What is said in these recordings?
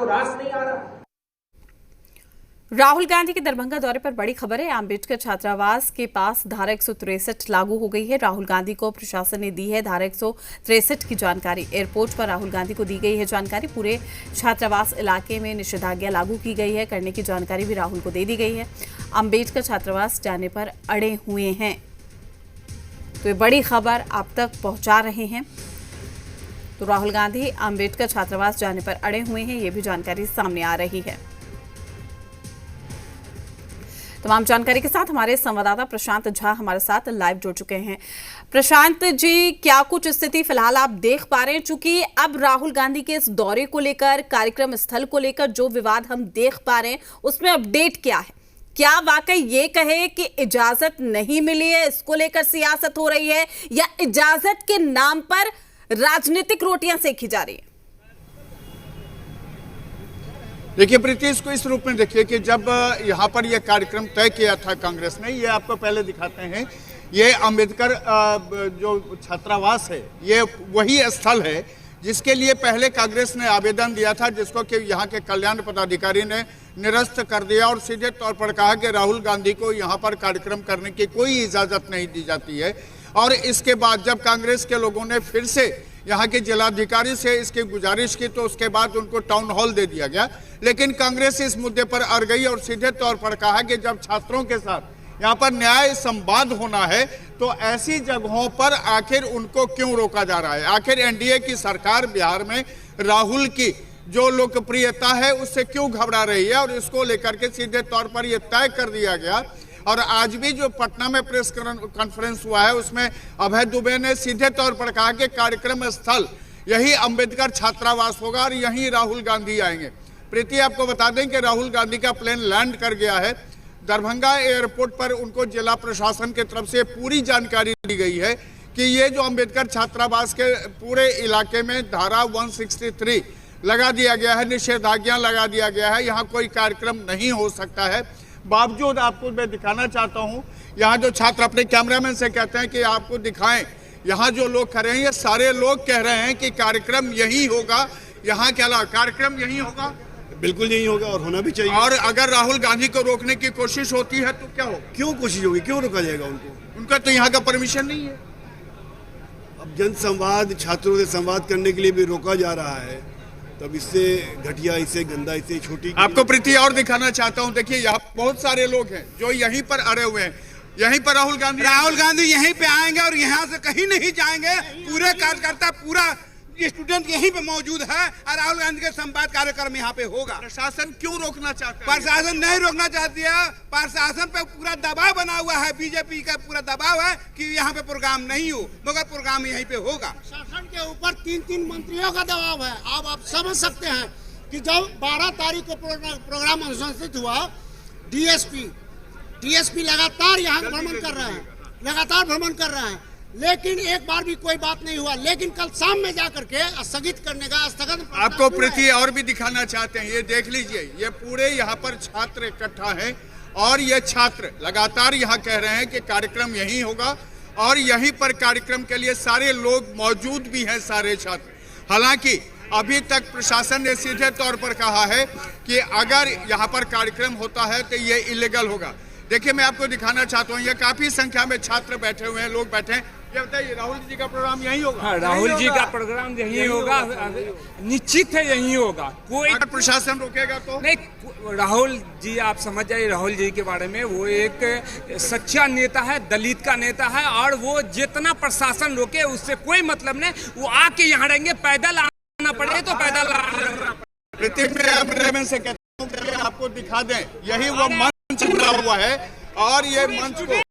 वो रास नहीं आ रहा। राहुल गांधी के दरभंगा दौरे पर बड़ी खबर है। अंबेडकर छात्रावास के पास धारा 163 लागू हो गई है। राहुल गांधी को प्रशासन ने दी है धारा 163 की जानकारी। एयरपोर्ट पर राहुल गांधी को दी गई है जानकारी। पूरे छात्रावास इलाके में निषेधाज्ञा लागू की गई है करने की जानकारी भी राहुल को दे दी गई है। अंबेडकर छात्रावास जाने पर अड़े हुए हैं, तो ये बड़ी खबर आप तक पहुंचा रहे हैं। तो राहुल गांधी अंबेडकर छात्रावास जाने पर अड़े हुए हैं, ये भी जानकारी सामने आ रही है। तमाम जानकारी के साथ हमारे संवाददाता प्रशांत झा हमारे साथ लाइव जुड़ चुके हैं। प्रशांत जी, क्या कुछ स्थिति फिलहाल आप देख पा रहे हैं? चूंकि अब राहुल गांधी के इस दौरे को लेकर, कार्यक्रम स्थल को लेकर जो विवाद हम देख पा रहे हैं, उसमें अपडेट क्या है? क्या वाकई ये कहे कि इजाजत नहीं मिली है, इसको लेकर सियासत हो रही है, या इजाजत के नाम पर राजनीतिक रोटियां सेकी जा रही है? देखिए प्रीति, इसको इस रूप में देखिए कि जब यहाँ पर यह कार्यक्रम तय किया था कांग्रेस ने, ये आपको पहले दिखाते हैं, ये अंबेडकर जो छात्रावास है ये वही स्थल है जिसके लिए पहले कांग्रेस ने आवेदन दिया था, जिसको कि यहाँ के कल्याण पदाधिकारी ने निरस्त कर दिया और सीधे तौर पर कहा कि राहुल गांधी को यहाँ पर कार्यक्रम करने की कोई इजाज़त नहीं दी जाती है। और इसके बाद जब कांग्रेस के लोगों ने फिर से यहाँ के जिलाधिकारी से इसकी गुजारिश की, तो उसके बाद उनको टाउन हॉल दे दिया गया। लेकिन कांग्रेस इस मुद्दे पर अड़ गई और सीधे तौर पर कहा कि जब छात्रों के साथ यहाँ पर न्याय संवाद होना है तो ऐसी जगहों पर आखिर उनको क्यों रोका जा रहा है? आखिर एनडीए की सरकार बिहार में राहुल की जो लोकप्रियता है उससे क्यों घबरा रही है? और इसको लेकर के सीधे तौर पर यह तय कर दिया गया। और आज भी जो पटना में प्रेस कॉन्फ्रेंस हुआ है उसमें अभय दुबे ने सीधे तौर पर कहा कि कार्यक्रम स्थल यही अंबेडकर छात्रावास होगा और यहीं राहुल गांधी आएंगे। प्रीति, आपको बता दें कि राहुल गांधी का प्लेन लैंड कर गया है दरभंगा एयरपोर्ट पर। उनको जिला प्रशासन की तरफ से पूरी जानकारी दी गई है कि ये जो अंबेडकर छात्रावास के पूरे इलाके में धारा 163 लगा दिया गया है, निषेधाज्ञा लगा दिया गया है, यहाँ कोई कार्यक्रम नहीं हो सकता है। बावजूद आपको मैं दिखाना चाहता हूँ, यहाँ जो छात्र अपने कैमरामैन से कहते हैं कि आपको दिखाएं, यहाँ जो लोग खड़े हैं ये सारे लोग कह रहे हैं कि कार्यक्रम यही होगा। यहाँ के अलावा कार्यक्रम यही होगा, बिल्कुल यही होगा और होना भी चाहिए। और अगर राहुल गांधी को रोकने की कोशिश होती है तो क्या होगा? क्यों कोशिश होगी, क्यों रोका जाएगा उनको? उनका तो यहाँ का परमिशन नहीं है। अब जन संवाद, छात्रों से संवाद करने के लिए भी रोका जा रहा है, तब इससे घटिया, इससे गंदा, इससे छोटी। आपको प्रीति और दिखाना चाहता हूँ, देखिए यहाँ बहुत सारे लोग हैं जो यहीं पर अड़े हुए हैं। यहीं पर राहुल गांधी यहीं पे आएंगे और यहाँ से कहीं नहीं जाएंगे। पूरे कार्यकर्ता, पूरा स्टूडेंट यहीं पे मौजूद है और राहुल गांधी के संवाद कार्यक्रम यहाँ पे होगा। प्रशासन क्यों रोकना चाहता है? प्रशासन नहीं रोकना चाहती है। प्रशासन पे पूरा दबाव बना हुआ है, बीजेपी का पूरा दबाव है कि यहाँ पे प्रोग्राम नहीं हो, मगर प्रोग्राम यहीं पे होगा। प्रशासन के ऊपर 3 मंत्रियों का दबाव है। अब आप समझ सकते हैं कि जब 12 तारीख को प्रोग्राम अनुशंसित हुआ, डीएसपी लगातार यहाँ भ्रमण कर रहे हैं, लेकिन एक बार भी कोई बात नहीं हुआ। लेकिन कल शाम में जाकर के स्थगित करने का आपको प्रीति और भी दिखाना चाहते हैं। ये देख लीजिए, ये पूरे यहाँ पर छात्र इकट्ठा हैं और ये छात्र लगातार यहाँ कह रहे हैं कि कार्यक्रम यहीं होगा और यहीं पर कार्यक्रम के लिए सारे लोग मौजूद भी हैं, सारे छात्र। हालांकि अभी तक प्रशासन ने सीधे तौर पर कहा है कि अगर यहाँ पर कार्यक्रम होता है तो ये इलीगल होगा। देखिए, मैं आपको दिखाना चाहता हूँ, ये काफी संख्या में छात्र बैठे हुए हैं, लोग बैठे हैं। ये बताइए, राहुल जी का प्रोग्राम यहीं होगा? हाँ, राहुल जी का प्रोग्राम यहीं होगा, निश्चित है यहीं होगा। कोई अगर प्रशासन रोकेगा तो नहीं। राहुल जी, आप समझ जाइए राहुल जी के बारे में, वो एक सच्चा नेता है, दलित का नेता है और वो जितना प्रशासन रोके उससे कोई मतलब नहीं। वो आके यहाँ रहेंगे, पैदल आना पड़े तो पैदल। से कहता हूँ कि आपको दिखा दें, यही वो मंच बना हुआ है और ये मंच को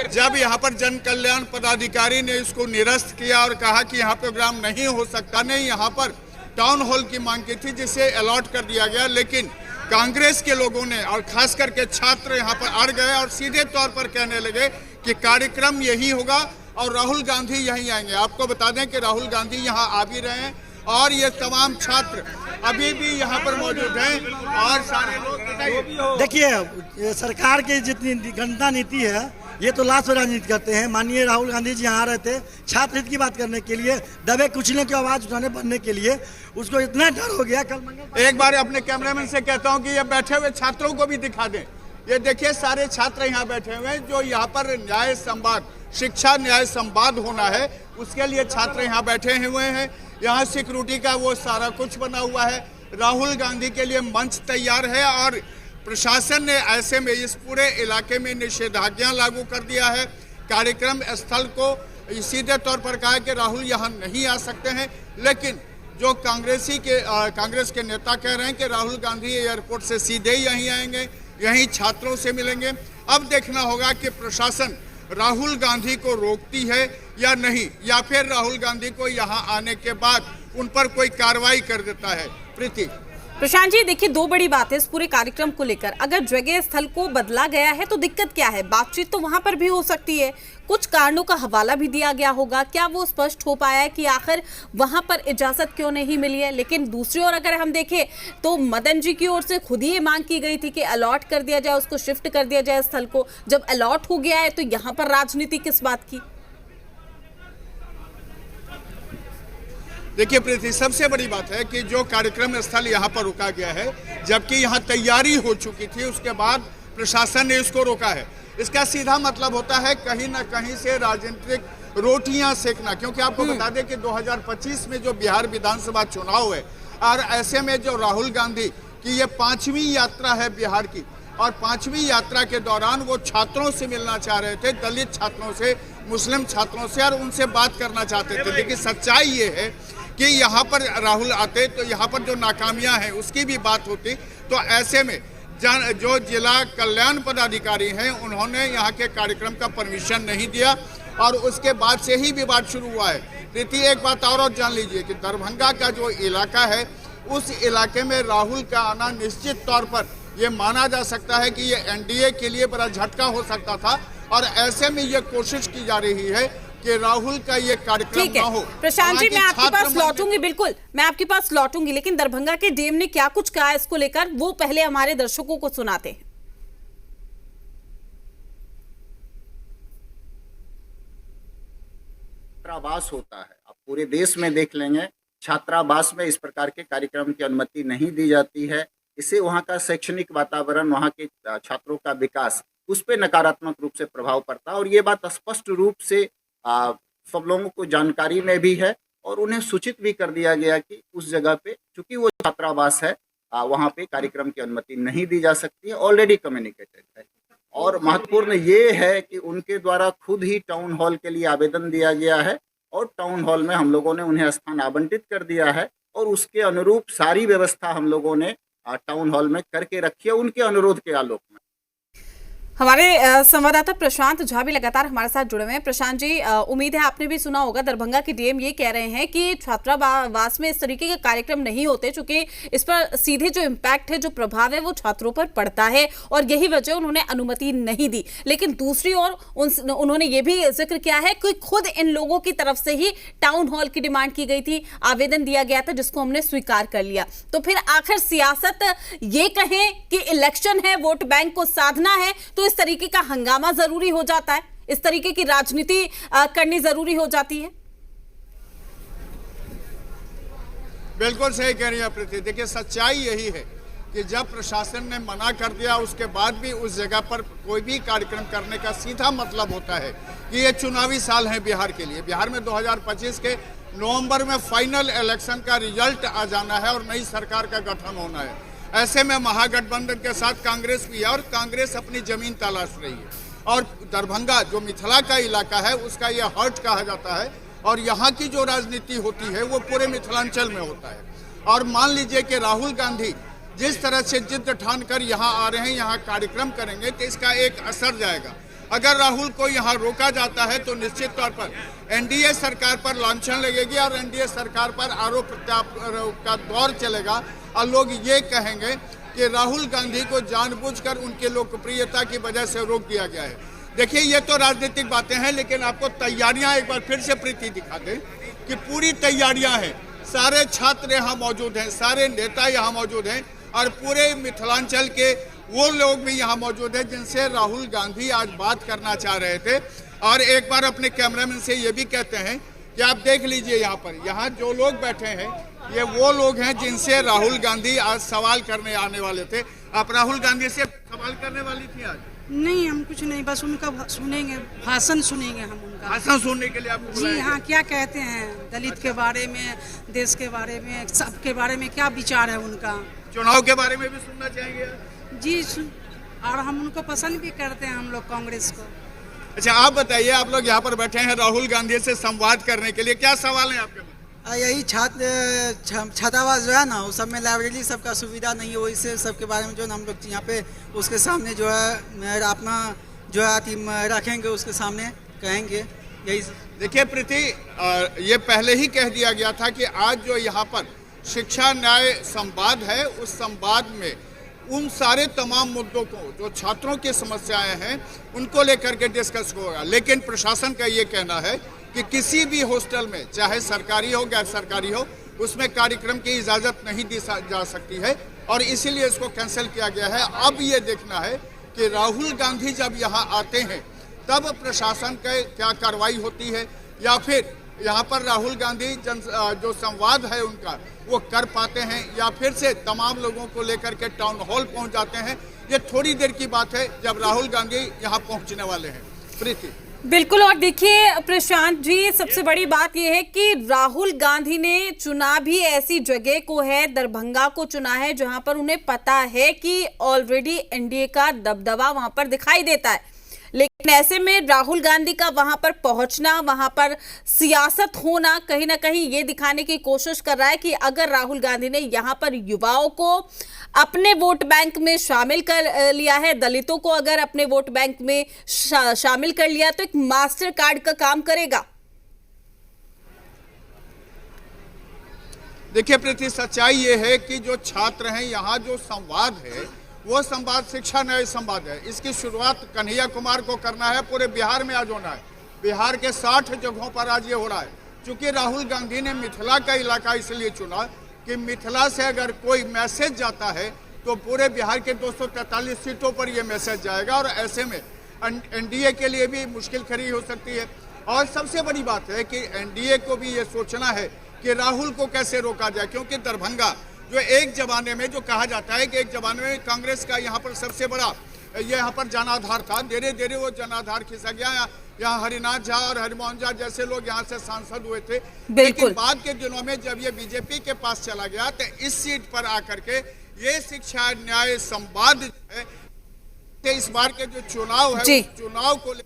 जब यहाँ पर जन कल्याण पदाधिकारी ने इसको निरस्त किया और कहा कि यहाँ प्रोग्राम नहीं हो सकता, नहीं, यहाँ पर टाउन हॉल की मांग की थी जिसे अलॉट कर दिया गया। लेकिन कांग्रेस के लोगों ने और खास करके छात्र यहाँ पर अड़ गए और सीधे तौर पर कहने लगे कि कार्यक्रम यही होगा और राहुल गांधी यहीं आएंगे। आपको बता दें कि राहुल गांधी यहाँ आ भी रहे हैं और ये तमाम छात्र अभी भी यहाँ पर मौजूद हैं और सारे लोग। देखिए, सरकार की जितनी गंदा नीति है ये तो लास्ट में राजनीति करते हैं। माननीय राहुल गांधी जी यहाँ आ रहे थे छात्र हित की बात करने के लिए, दबे कुचले की आवाज उठाने बनने के लिए। उसको इतना डर हो गया। कल मंगल एक बार अपने कैमरामैन से कहता हूं कि ये बैठे हुए छात्रों को भी दिखा दें। ये देखिए सारे छात्र यहाँ बैठे हुए हैं। जो यहाँ पर न्याय संवाद, शिक्षा न्याय संवाद होना है, उसके लिए छात्र यहाँ बैठे हुए हैं। यहाँ सिक्योरिटी का वो सारा कुछ बना हुआ है। राहुल गांधी के लिए मंच तैयार है और प्रशासन ने ऐसे में इस पूरे इलाके में निषेधाज्ञा लागू कर दिया है। कार्यक्रम स्थल को सीधे तौर पर कहा है कि राहुल यहाँ नहीं आ सकते हैं, लेकिन जो कांग्रेस के नेता कह रहे हैं कि राहुल गांधी एयरपोर्ट से सीधे यहीं आएंगे, यहीं छात्रों से मिलेंगे। अब देखना होगा कि प्रशासन राहुल गांधी को रोकती है या नहीं, या फिर राहुल गांधी को यहाँ आने के बाद उन पर कोई कार्रवाई कर देता है। प्रीति। प्रशांत जी, देखिए दो बड़ी बातें इस पूरे कार्यक्रम को लेकर। अगर जगह स्थल को बदला गया है तो दिक्कत क्या है? बातचीत तो वहां पर भी हो सकती है। कुछ कारणों का हवाला भी दिया गया होगा। क्या वो स्पष्ट हो पाया है कि आखिर वहां पर इजाजत क्यों नहीं मिली है? लेकिन दूसरी ओर अगर हम देखें तो मदन जी की ओर से खुद ही ये मांग की गई थी कि अलॉट कर दिया जाए, उसको शिफ्ट कर दिया जाए स्थल को। जब अलॉट हो गया है तो यहाँ पर राजनीति किस बात की? देखिए प्रीति, सबसे बड़ी बात है कि जो कार्यक्रम स्थल यहाँ पर रुका गया है, जबकि यहाँ तैयारी हो चुकी थी, उसके बाद प्रशासन ने इसको रोका है। इसका सीधा मतलब होता है कहीं ना कहीं से राजनीतिक रोटियां सेकना। क्योंकि आपको बता दें कि 2025 में जो बिहार विधानसभा चुनाव है, और ऐसे में जो राहुल गांधी की ये 5वीं यात्रा है बिहार की, और 5वीं यात्रा के दौरान वो छात्रों से मिलना चाह रहे थे, दलित छात्रों से, मुस्लिम छात्रों से, और उनसे बात करना चाहते थे। लेकिन सच्चाई ये है कि यहाँ पर राहुल आते तो यहाँ पर जो नाकामियां हैं उसकी भी बात होती। तो ऐसे में जो जिला कल्याण पदाधिकारी हैं उन्होंने यहाँ के कार्यक्रम का परमिशन नहीं दिया, और उसके बाद से ही विवाद शुरू हुआ है। प्रीति, एक बात और जान लीजिए कि दरभंगा का जो इलाका है, उस इलाके में राहुल का आना निश्चित तौर पर ये माना जा सकता है कि ये एनडीए के लिए बड़ा झटका हो सकता था। और ऐसे में ये कोशिश की जा रही है कि राहुल का ये कार्यक्रम ना हो। प्रशांत जी, मैं आपके पास लौटूंगी, बिल्कुल मैं आपके पास लौटूंगी, लेकिन दरभंगा के डीएम ने क्या कुछ कहा इसको लेकर वो पहले हमारे दर्शकों को सुनाते हैं। छात्रावास होता है, आप पूरे देश में देख लेंगे, छात्रावास में इस प्रकार के कार्यक्रम की अनुमति नहीं दी जाती है। इससे वहाँ का शैक्षणिक वातावरण, वहाँ के छात्रों का विकास, उस पर नकारात्मक रूप से प्रभाव पड़ता है। और ये बात स्पष्ट रूप से सब लोगों को जानकारी में भी है, और उन्हें सूचित भी कर दिया गया कि उस जगह पे चूंकि वो छात्रावास है, वहाँ पे कार्यक्रम की अनुमति नहीं दी जा सकती है, ऑलरेडी कम्युनिकेटेड है। और महत्वपूर्ण ये है कि उनके द्वारा खुद ही टाउन हॉल के लिए आवेदन दिया गया है, और टाउन हॉल में हम लोगों ने उन्हें स्थान आवंटित कर दिया है, और उसके अनुरूप सारी व्यवस्था हम लोगों ने टाउन हॉल में करके रखी है, उनके अनुरोध के आलोक में। हमारे संवाददाता प्रशांत झा भी लगातार हमारे साथ जुड़े हुए हैं। प्रशांत जी, उम्मीद है आपने भी सुना होगा, दरभंगा के डीएम ये कह रहे हैं कि छात्रावास में इस तरीके के कार्यक्रम नहीं होते, चूंकि इस पर सीधे जो इम्पैक्ट है, जो प्रभाव है, वो छात्रों पर पड़ता है, और यही वजह उन्होंने अनुमति नहीं दी। लेकिन दूसरी ओर उन्होंने ये भी जिक्र किया है कि खुद इन लोगों की तरफ से ही टाउन हॉल की डिमांड की गई थी, आवेदन दिया गया था, जिसको हमने स्वीकार कर लिया। तो फिर आखिर सियासत ये कहें कि इलेक्शन है, वोट बैंक को साधना है, तो इस तरीके का हंगामा जरूरी हो जाता है, इस तरीके की राजनीति करनी जरूरी हो जाती है। बिल्कुल सही कह रही है प्रीति। देखिए सच्चाई यही है कि जब प्रशासन ने मना कर दिया, उसके बाद भी उस जगह पर कोई भी कार्यक्रम करने का सीधा मतलब होता है कि ये चुनावी साल है बिहार के लिए। बिहार में 2025 के नवंबर में फाइनल इलेक्शन का रिजल्ट आ जाना है और नई सरकार का गठन होना है। ऐसे में महागठबंधन के साथ कांग्रेस भी है, और कांग्रेस अपनी जमीन तलाश रही है। और दरभंगा जो मिथिला का इलाका है, उसका ये हर्ट कहा जाता है, और यहाँ की जो राजनीति होती है वो पूरे मिथिलांचल में होता है। और मान लीजिए कि राहुल गांधी जिस तरह से जिद ठान कर यहाँ आ रहे हैं, यहाँ कार्यक्रम करेंगे, तो इसका एक असर जाएगा। अगर राहुल को यहाँ रोका जाता है तो निश्चित तौर पर एनडीए सरकार पर लांछन लगेगी, और एनडीए सरकार पर आरोप प्रत्यारोप का दौर चलेगा, और लोग ये कहेंगे कि राहुल गांधी को जानबूझकर उनके लोकप्रियता की वजह से रोक दिया गया है। देखिए ये तो राजनीतिक बातें हैं, लेकिन आपको तैयारियां एक बार फिर से प्रीति दिखा दें कि पूरी तैयारियां हैं। सारे छात्र यहाँ मौजूद हैं, सारे नेता यहाँ मौजूद हैं, और पूरे मिथिलांचल के वो लोग भी यहाँ मौजूद हैं जिनसे राहुल गांधी आज बात करना चाह रहे थे। और एक बार अपने कैमरामैन से ये भी कहते हैं कि आप देख लीजिए यहाँ जो लोग बैठे हैं ये वो लोग हैं जिनसे राहुल गांधी आज सवाल करने आने वाले थे। आप राहुल गांधी से सवाल करने वाली थी आज? नहीं, हम कुछ नहीं, बस उनका सुनेंगे, भाषण सुनेंगे हम उनका। भाषण सुनने के लिए आपको जी हाँ, क्या कहते हैं दलित के बारे में, देश के बारे में, सबके बारे में क्या विचार है उनका। चुनाव के बारे में भी सुनना चाहेंगे जी, और हम उनको पसंद भी करते हैं, हम लोग कांग्रेस को। अच्छा, आप बताइए, आप लोग यहाँ पर बैठे हैं राहुल गांधी से संवाद करने के लिए, क्या सवाल है आपके पास? यही छात्रावास जो है ना, उस सब में लाइब्रेरी सबका सुविधा नहीं है, वही से सबके बारे में जो है हम लोग यहाँ पे उसके सामने जो है अपना जो है रखेंगे, उसके सामने कहेंगे। यही देखिए प्रीति, ये पहले ही कह दिया गया था कि आज जो यहाँ पर शिक्षा न्याय संवाद है, उस संवाद में उन सारे तमाम मुद्दों को जो छात्रों की समस्याएं हैं उनको लेकर के डिस्कस होगा। लेकिन प्रशासन का ये कहना है कि किसी भी हॉस्टल में, चाहे सरकारी हो गैर सरकारी हो, उसमें कार्यक्रम की इजाज़त नहीं दी जा सकती है और इसीलिए इसको कैंसिल किया गया है। अब ये देखना है कि राहुल गांधी जब यहाँ आते हैं तब प्रशासन का क्या कार्रवाई होती है, या फिर यहाँ पर राहुल गांधी जो संवाद है उनका वो कर पाते हैं, या फिर से तमाम लोगों को लेकर के टाउन हॉल पहुँच जाते हैं। ये थोड़ी देर की बात है जब राहुल गांधी यहाँ पहुँचने वाले हैं। प्रीति, बिल्कुल। और देखिए प्रशांत जी, सबसे बड़ी बात यह है कि राहुल गांधी ने चुना भी ऐसी जगह को है, दरभंगा को चुना है, जहां पर उन्हें पता है कि ऑलरेडी एनडीए का दबदबा वहां पर दिखाई देता है। लेकिन ऐसे में राहुल गांधी का वहां पर पहुंचना, वहां पर सियासत होना कहीं ना कहीं ये दिखाने की कोशिश कर रहा है कि अगर राहुल गांधी ने यहां पर युवाओं को अपने वोट बैंक में शामिल कर लिया है, दलितों को अगर अपने वोट बैंक में शामिल कर लिया, तो एक मास्टर कार्ड का काम करेगा। देखिए प्रीति, सच्चाई ये है कि जो छात्र हैं, यहाँ जो संवाद है वो संवाद शिक्षा न्याय संवाद है। इसकी शुरुआत कन्हैया कुमार को करना है, पूरे बिहार में आज होना है। बिहार के 60 जगहों पर आज ये हो रहा है। चूंकि राहुल गांधी ने मिथिला का इलाका इसलिए चुना कि मिथिला से अगर कोई मैसेज जाता है तो पूरे बिहार के 243 सीटों पर यह मैसेज जाएगा और ऐसे में एनडीए के लिए भी मुश्किल खड़ी हो सकती है। और सबसे बड़ी बात है कि एनडीए को भी ये सोचना है कि राहुल को कैसे रोका जाए, क्योंकि दरभंगा जो एक जमाने में जो कहा जाता है कि एक जमाने में कांग्रेस का यहाँ पर सबसे बड़ा यहाँ पर जनाधार था, धीरे धीरे वो जनाधार खिसक गया। यहाँ हरिनाथ झा और हरिमोहन झा जैसे लोग यहाँ से सांसद हुए थे, लेकिन बाद के दिनों में जब ये बीजेपी के पास चला गया तो इस सीट पर आकर के ये शिक्षा न्याय संवाद है, इस बार के जो चुनाव है उस चुनाव को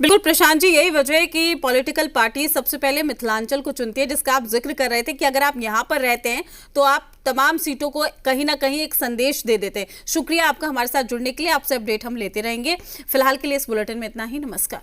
बिल्कुल प्रशांत जी, यही वजह है कि पॉलिटिकल पार्टी सबसे पहले मिथिलांचल को चुनती है, जिसका आप जिक्र कर रहे थे कि अगर आप यहाँ पर रहते हैं तो आप तमाम सीटों को कहीं ना कहीं एक संदेश दे देते हैं। शुक्रिया आपका हमारे साथ जुड़ने के लिए, आपसे अपडेट हम लेते रहेंगे। फिलहाल के लिए इस बुलेटिन में इतना ही। नमस्कार।